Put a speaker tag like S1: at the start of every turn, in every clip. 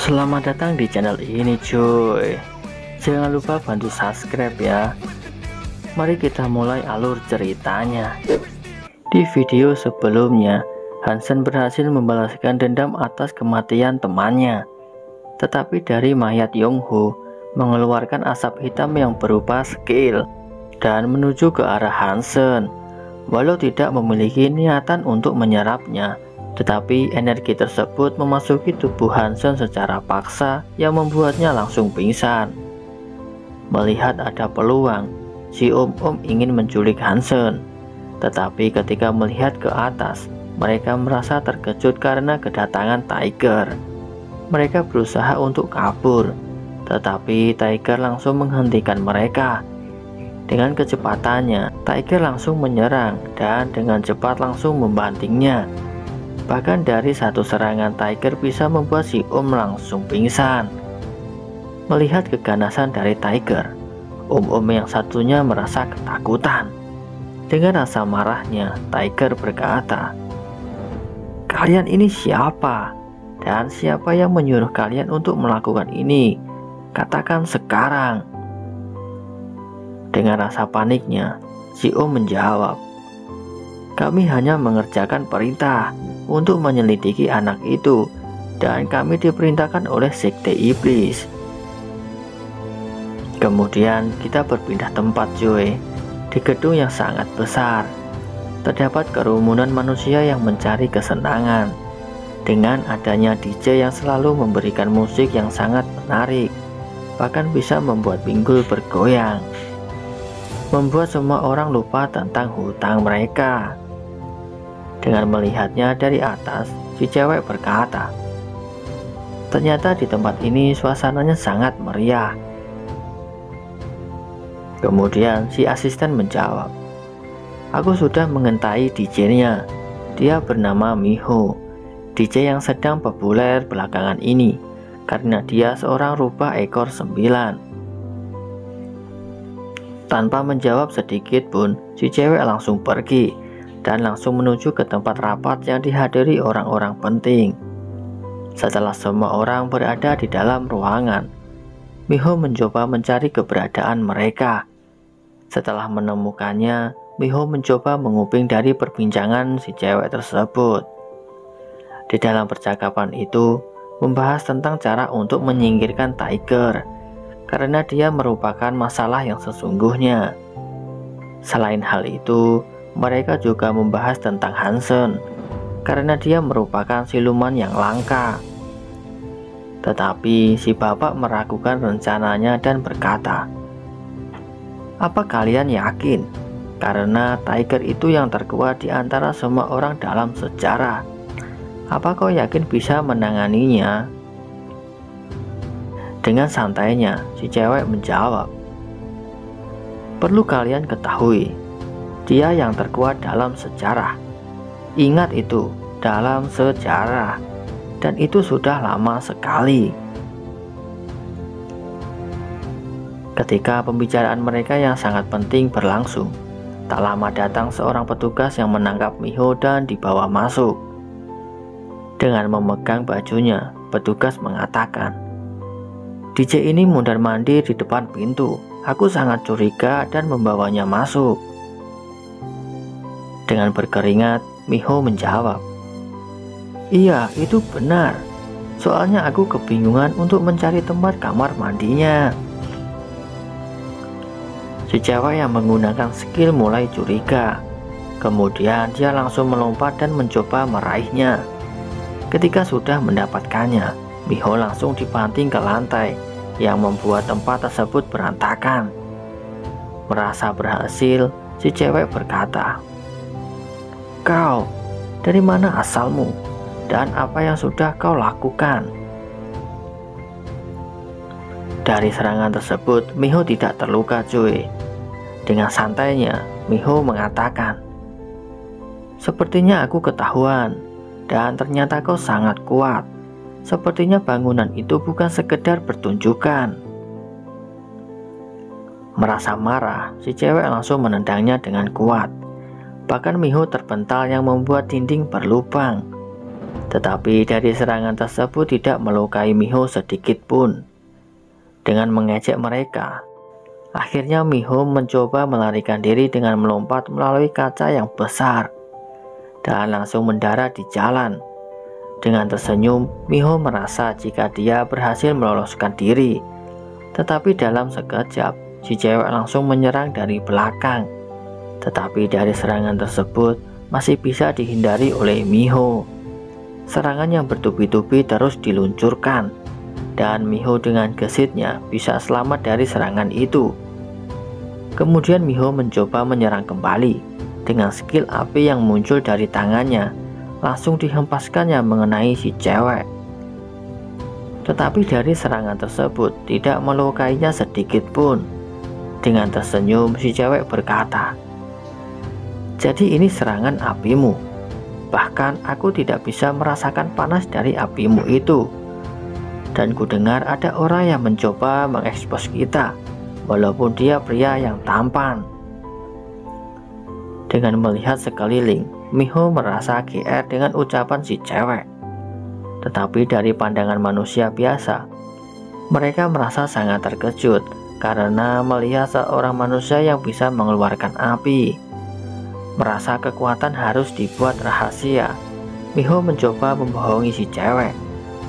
S1: Selamat datang di channel ini cuy. Jangan lupa bantu subscribe ya. Mari kita mulai alur ceritanya. Di video sebelumnya, Hansen berhasil membalaskan dendam atas kematian temannya. Tetapi dari mayat Yongho mengeluarkan asap hitam yang berupa skill dan menuju ke arah Hansen. Walau tidak memiliki niatan untuk menyerapnya, tetapi energi tersebut memasuki tubuh Hansen secara paksa yang membuatnya langsung pingsan. Melihat ada peluang, si om-om ingin menculik Hansen. Tetapi ketika melihat ke atas, mereka merasa terkejut karena kedatangan Tiger. Mereka berusaha untuk kabur, tetapi Tiger langsung menghentikan mereka. Dengan kecepatannya, Tiger langsung menyerang dan dengan cepat langsung membantingnya. Bahkan dari satu serangan Tiger bisa membuat si Om langsung pingsan. Melihat keganasan dari Tiger, om-om yang satunya merasa ketakutan. Dengan rasa marahnya, Tiger berkata, "Kalian ini siapa? Dan siapa yang menyuruh kalian untuk melakukan ini? Katakan sekarang." Dengan rasa paniknya, si Om menjawab, "Kami hanya mengerjakan perintah untuk menyelidiki anak itu, dan kami diperintahkan oleh sekte iblis." Kemudian kita berpindah tempat cuy. Di gedung yang sangat besar, terdapat kerumunan manusia yang mencari kesenangan. Dengan adanya DJ yang selalu memberikan musik yang sangat menarik, bahkan bisa membuat pinggul bergoyang, membuat semua orang lupa tentang hutang mereka. Dengan melihatnya dari atas, si cewek berkata, "Ternyata di tempat ini suasananya sangat meriah." Kemudian si asisten menjawab, "Aku sudah mengintai DJ-nya. Dia bernama Miho, DJ yang sedang populer belakangan ini karena dia seorang rubah ekor 9. Tanpa menjawab sedikit pun, si cewek langsung pergi dan langsung menuju ke tempat rapat yang dihadiri orang-orang penting. Setelah semua orang berada di dalam ruangan, Miho mencoba mencari keberadaan mereka. Setelah menemukannya, Miho mencoba menguping dari perbincangan si cewek tersebut. Di dalam percakapan itu, membahas tentang cara untuk menyingkirkan Tiger, karena dia merupakan masalah yang sesungguhnya. Selain hal itu, mereka juga membahas tentang Hansen, karena dia merupakan siluman yang langka. Tetapi si bapak meragukan rencananya dan berkata, "Apa kalian yakin? Karena Tiger itu yang terkuat di antara semua orang dalam sejarah. Apa kau yakin bisa menanganinya?" Dengan santainya, si cewek menjawab, "Perlu kalian ketahui, dia yang terkuat dalam sejarah. Ingat itu, dalam sejarah. Dan itu sudah lama sekali." Ketika pembicaraan mereka yang sangat penting berlangsung, tak lama datang seorang petugas yang menangkap Miho dan dibawa masuk. Dengan memegang bajunya, petugas mengatakan, "DJ ini mondar-mandir di depan pintu. Aku sangat curiga dan membawanya masuk." Dengan berkeringat, Miho menjawab, "Iya, itu benar. Soalnya aku kebingungan untuk mencari tempat kamar mandinya." Si cewek yang menggunakan skill mulai curiga. Kemudian dia langsung melompat dan mencoba meraihnya. Ketika sudah mendapatkannya, Miho langsung dibanting ke lantai, yang membuat tempat tersebut berantakan. Merasa berhasil, si cewek berkata, "Kau, dari mana asalmu? Dan apa yang sudah kau lakukan?" Dari serangan tersebut, Miho tidak terluka cuy. Dengan santainya, Miho mengatakan, "Sepertinya aku ketahuan, dan ternyata kau sangat kuat. Sepertinya bangunan itu bukan sekedar pertunjukan." Merasa marah, si cewek langsung menendangnya dengan kuat. Bahkan Miho terpental yang membuat dinding berlubang. Tetapi dari serangan tersebut tidak melukai Miho sedikit pun. Dengan mengejek mereka, akhirnya Miho mencoba melarikan diri dengan melompat melalui kaca yang besar dan langsung mendarat di jalan. Dengan tersenyum, Miho merasa jika dia berhasil meloloskan diri. Tetapi dalam sekejap, si cewek langsung menyerang dari belakang. Tetapi dari serangan tersebut masih bisa dihindari oleh Miho. Serangan yang bertubi-tubi terus diluncurkan, dan Miho dengan gesitnya bisa selamat dari serangan itu. Kemudian Miho mencoba menyerang kembali dengan skill api yang muncul dari tangannya. Langsung dihempaskannya mengenai si cewek. Tetapi dari serangan tersebut tidak melukainya sedikit pun. Dengan tersenyum, si cewek berkata, "Jadi ini serangan apimu. Bahkan aku tidak bisa merasakan panas dari apimu itu. Dan ku dengar ada orang yang mencoba mengekspos kita, walaupun dia pria yang tampan." Dengan melihat sekeliling, Miho merasa GR dengan ucapan si cewek. Tetapi dari pandangan manusia biasa, mereka merasa sangat terkejut karena melihat seorang manusia yang bisa mengeluarkan api. Merasa kekuatan harus dibuat rahasia, Miho mencoba membohongi si cewek.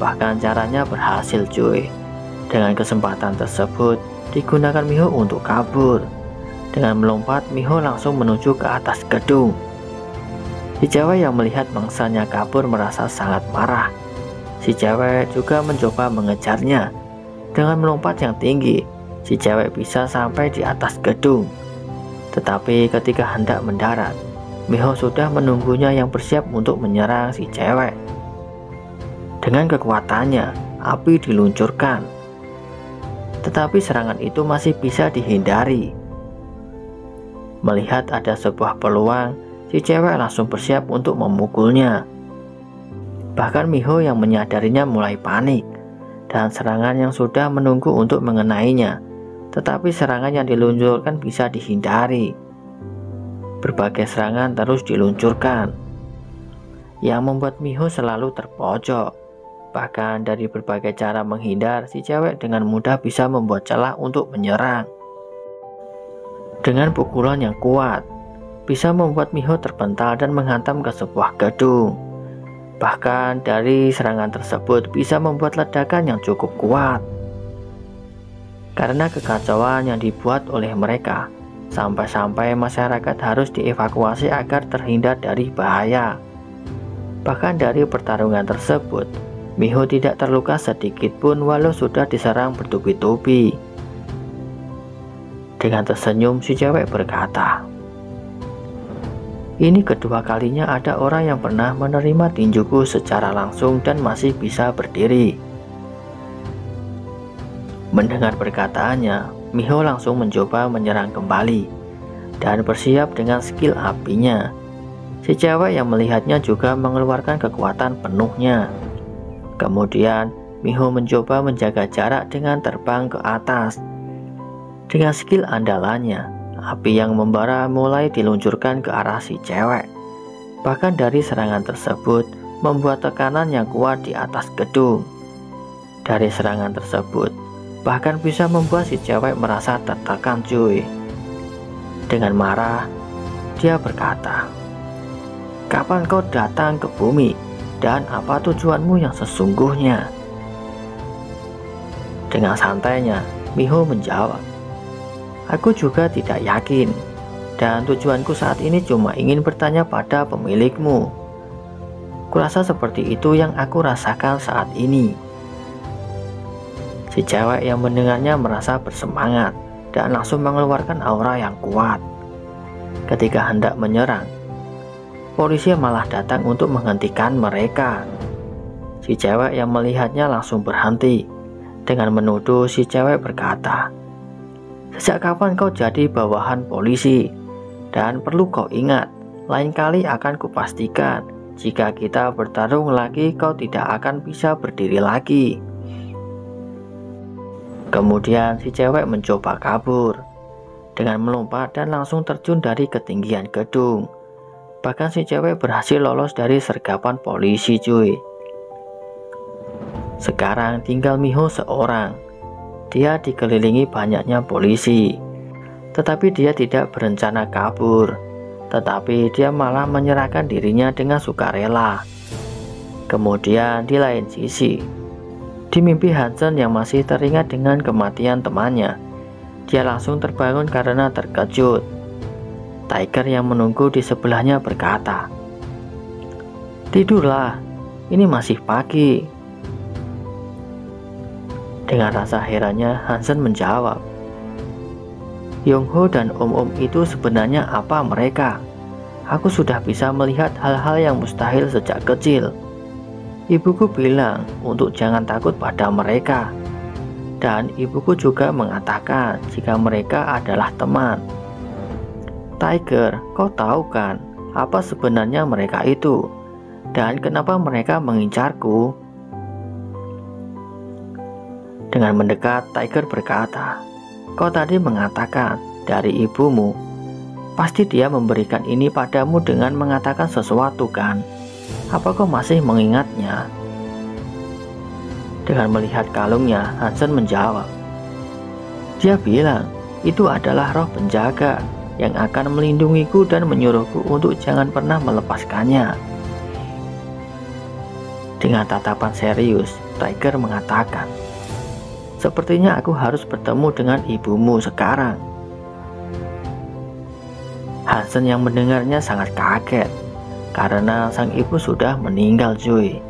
S1: Bahkan caranya berhasil cuy. Dengan kesempatan tersebut, digunakan Miho untuk kabur. Dengan melompat, Miho langsung menuju ke atas gedung. Si cewek yang melihat mangsanya kabur merasa sangat marah. Si cewek juga mencoba mengejarnya. Dengan melompat yang tinggi, si cewek bisa sampai di atas gedung. Tetapi ketika hendak mendarat, Miho sudah menunggunya yang bersiap untuk menyerang si cewek. Dengan kekuatannya, api diluncurkan. Tetapi serangan itu masih bisa dihindari. Melihat ada sebuah peluang, si cewek langsung bersiap untuk memukulnya. Bahkan Miho yang menyadarinya mulai panik, dan serangan yang sudah menunggu untuk mengenainya. Tetapi serangan yang diluncurkan bisa dihindari. Berbagai serangan terus diluncurkan, yang membuat Miho selalu terpojok. Bahkan dari berbagai cara menghindar, si cewek dengan mudah bisa membuat celah untuk menyerang. Dengan pukulan yang kuat, bisa membuat Miho terpental dan menghantam ke sebuah gedung. Bahkan dari serangan tersebut bisa membuat ledakan yang cukup kuat. Karena kekacauan yang dibuat oleh mereka, sampai-sampai masyarakat harus dievakuasi agar terhindar dari bahaya. Bahkan dari pertarungan tersebut, Miho tidak terluka sedikit pun walau sudah diserang bertubi-tubi. Dengan tersenyum, si cewek berkata, "Ini kedua kalinya ada orang yang pernah menerima tinjuku secara langsung dan masih bisa berdiri." Mendengar perkataannya, Miho langsung mencoba menyerang kembali dan bersiap dengan skill apinya. Si cewek yang melihatnya juga mengeluarkan kekuatan penuhnya. Kemudian Miho mencoba menjaga jarak dengan terbang ke atas. Dengan skill andalannya, api yang membara mulai diluncurkan ke arah si cewek. Bahkan dari serangan tersebut membuat tekanan yang kuat di atas gedung. Dari serangan tersebut bahkan bisa membuat si cewek merasa tertekan cuy. Dengan marah, dia berkata, "Kapan kau datang ke bumi dan apa tujuanmu yang sesungguhnya?" Dengan santainya, Miho menjawab, "Aku juga tidak yakin, dan tujuanku saat ini cuma ingin bertanya pada pemilikmu. Kurasa seperti itu yang aku rasakan saat ini." Si cewek yang mendengarnya merasa bersemangat dan langsung mengeluarkan aura yang kuat. Ketika hendak menyerang, polisi malah datang untuk menghentikan mereka. Si cewek yang melihatnya langsung berhenti. Dengan menuduh, si cewek berkata, "Sejak kapan kau jadi bawahan polisi? Dan perlu kau ingat, lain kali akan kupastikan jika kita bertarung lagi kau tidak akan bisa berdiri lagi." Kemudian si cewek mencoba kabur dengan melompat dan langsung terjun dari ketinggian gedung. Bahkan si cewek berhasil lolos dari sergapan polisi cuy. Sekarang tinggal Miho seorang. Dia dikelilingi banyaknya polisi. Tetapi dia tidak berencana kabur. Tetapi dia malah menyerahkan dirinya dengan sukarela. Kemudian di lain sisi, di mimpi Hansen yang masih teringat dengan kematian temannya, dia langsung terbangun karena terkejut. Tiger yang menunggu di sebelahnya berkata, "Tidurlah, ini masih pagi." Dengan rasa herannya, Hansen menjawab, "Yongho dan Om-Om itu sebenarnya apa mereka? Aku sudah bisa melihat hal-hal yang mustahil sejak kecil. Ibuku bilang untuk jangan takut pada mereka. Dan ibuku juga mengatakan jika mereka adalah teman. Tiger, kau tahu kan apa sebenarnya mereka itu? Dan kenapa mereka mengincarku?" Dengan mendekat, Tiger berkata, "Kau tadi mengatakan dari ibumu. Pasti dia memberikan ini padamu dengan mengatakan sesuatu kan? Apa kau masih mengingatnya?" Dengan melihat kalungnya, Hansen menjawab, "Dia bilang itu adalah roh penjaga yang akan melindungiku dan menyuruhku untuk jangan pernah melepaskannya." Dengan tatapan serius, Tiger mengatakan, "Sepertinya aku harus bertemu dengan ibumu sekarang." Hansen yang mendengarnya sangat kaget karena sang ibu sudah meninggal cuy.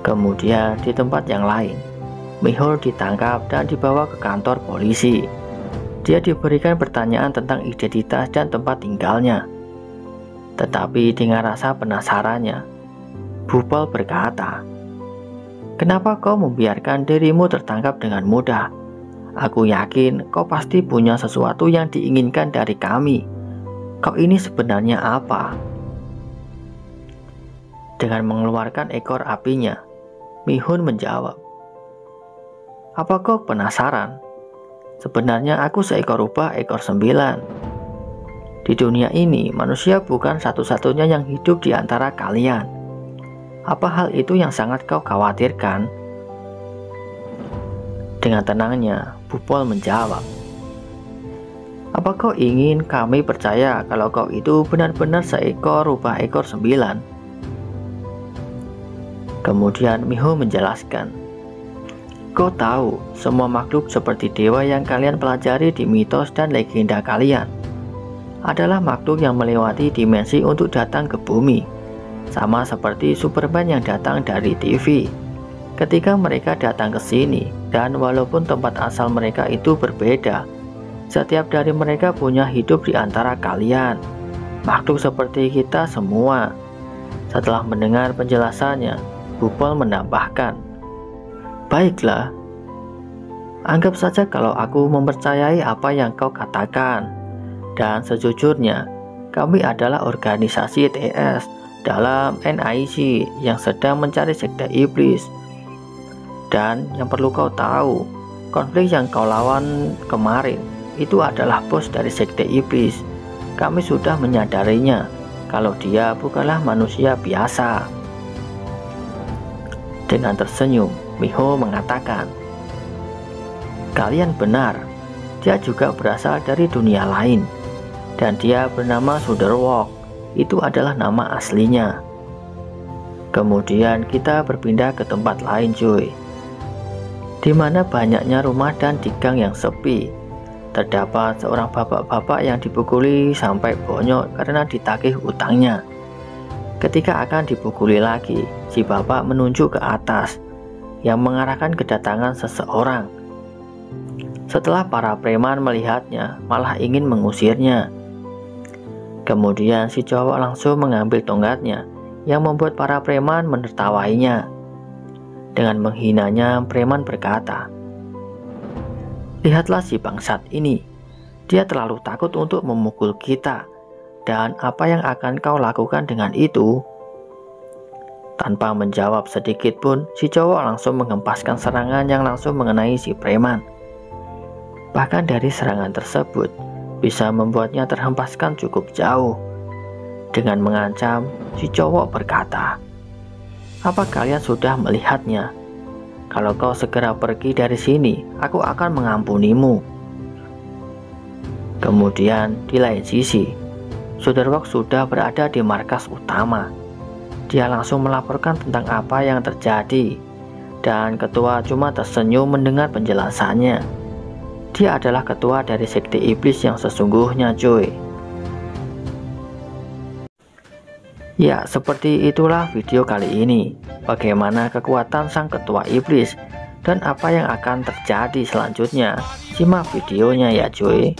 S1: Kemudian di tempat yang lain, Miho ditangkap dan dibawa ke kantor polisi. Dia diberikan pertanyaan tentang identitas dan tempat tinggalnya. Tetapi dengan rasa penasarannya, Bupol berkata, "Kenapa kau membiarkan dirimu tertangkap dengan mudah? Aku yakin kau pasti punya sesuatu yang diinginkan dari kami. Kau ini sebenarnya apa?" Dengan mengeluarkan ekor apinya, Mihun menjawab, "Apa kau penasaran? Sebenarnya aku seekor rubah ekor 9. Di dunia ini, manusia bukan satu-satunya yang hidup di antara kalian. Apa hal itu yang sangat kau khawatirkan?" Dengan tenangnya, Bupol menjawab, "Apa kau ingin kami percaya kalau kau itu benar-benar seekor rubah ekor 9? Kemudian Miho menjelaskan, "Kau tahu, semua makhluk seperti dewa yang kalian pelajari di mitos dan legenda kalian adalah makhluk yang melewati dimensi untuk datang ke bumi, sama seperti Superman yang datang dari TV. Ketika mereka datang ke sini, dan walaupun tempat asal mereka itu berbeda, setiap dari mereka punya hidup di antara kalian, makhluk seperti kita semua." Setelah mendengar penjelasannya, Bupol menambahkan, "Baiklah, anggap saja kalau aku mempercayai apa yang kau katakan. Dan sejujurnya, kami adalah organisasi TS dalam NIC yang sedang mencari sekte iblis. Dan yang perlu kau tahu, konflik yang kau lawan kemarin itu adalah bos dari sekte iblis. Kami sudah menyadarinya kalau dia bukanlah manusia biasa." Dengan tersenyum, Miho mengatakan, "Kalian benar, dia juga berasal dari dunia lain. Dan dia bernama Suderwalk, itu adalah nama aslinya." Kemudian kita berpindah ke tempat lain cuy, di mana banyaknya rumah dan di gang yang sepi. Terdapat seorang bapak-bapak yang dipukuli sampai bonyok karena ditagih utangnya. Ketika akan dipukuli lagi, si bapak menunjuk ke atas yang mengarahkan kedatangan seseorang. Setelah para preman melihatnya, malah ingin mengusirnya. Kemudian si cowok langsung mengambil tongkatnya yang membuat para preman menertawainya. Dengan menghinanya, preman berkata, "Lihatlah si bangsat ini, dia terlalu takut untuk memukul kita. Dan apa yang akan kau lakukan dengan itu?" Tanpa menjawab sedikit pun, si cowok langsung mengempaskan serangan yang langsung mengenai si preman. Bahkan dari serangan tersebut, bisa membuatnya terhempaskan cukup jauh. Dengan mengancam, si cowok berkata, "Apa kalian sudah melihatnya? Kalau kau segera pergi dari sini, aku akan mengampunimu." Kemudian di lain sisi, Soderwork sudah berada di markas utama. Dia langsung melaporkan tentang apa yang terjadi, dan ketua cuma tersenyum mendengar penjelasannya. Dia adalah ketua dari sekte iblis yang sesungguhnya, cuy. Ya, seperti itulah video kali ini. Bagaimana kekuatan sang ketua iblis dan apa yang akan terjadi selanjutnya. Simak videonya ya, cuy.